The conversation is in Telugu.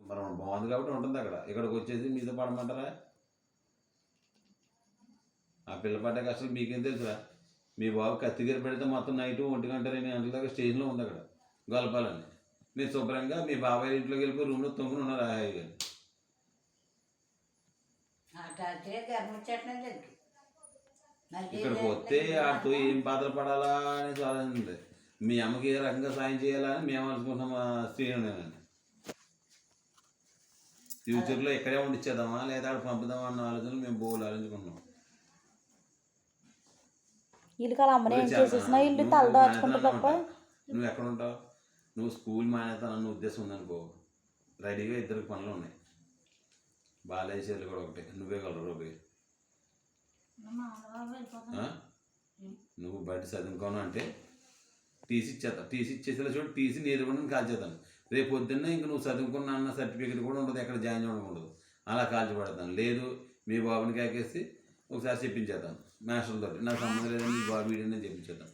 మరి బాగుంది కాబట్టి ఉంటుంది అక్కడ. ఇక్కడికి వచ్చేసి మీతో పడమంటారా? ఆ పిల్ల పడ్డ కష్టాలు మీకేం తెలుసురా? మీ బాబు కత్తిగీర పెడితే మొత్తం నైట్ 1 గంట 2 గంటల దాకా స్టేజ్లో ఉంది అక్కడ గొలపాలని. మీరు శుభ్రంగా మీ బాబాయ్ ఇంట్లోకి వెళ్ళిపోయి రూమ్లో తొంగుని ఉన్నారు హాయి గారు. ఇక్కడికి వస్తే ఆడితో ఏం బాధలు పడాలా అనేది ఆలోచించింది. మీ అమ్మకి ఏ రకంగా సాయం చేయాలా అని మేము అనుకుంటున్నాం. శ్రీనండి ఫ్యూచర్లో ఇక్కడే ఉండిచ్చేద్దామా లేదా ఆడ పంపుదామా అన్న ఆలోచనలు మేము బోలు ఆలోచించుకుంటున్నాం. నువ్వు ఎక్కడ ఉంటావు? నువ్వు స్కూల్ మానేస్తానన్న ఉద్దేశం ఉందనుకో, రెడీగా 2 పనులు ఉన్నాయి. బాలేశ్వర్లు కూడా ఒకటి, నువ్వే కలరు పోయి. నువ్వు బయట చదువుకోను అంటే టీసీ ఇచ్చేస్తా. టీసీ ఇచ్చేసేలా చూడు, టీసీ నేర్చుకుని కాల్చేస్తాను. రేపు పొద్దున్నే ఇంక నువ్వు చదువుకున్నా అన్న సర్టిఫికేట్ కూడా ఉండదు, ఎక్కడ జాయిన్ చేయడం ఉండదు. అలా కాల్చిపడతాను. లేదు మీ బాబుని కాకేసి ఒకసారి చెప్పించేస్తాను మాస్టర్లతో, నాకు సంబంధం లేదని మీ బాబు వీడిని చెప్పించేద్దాం.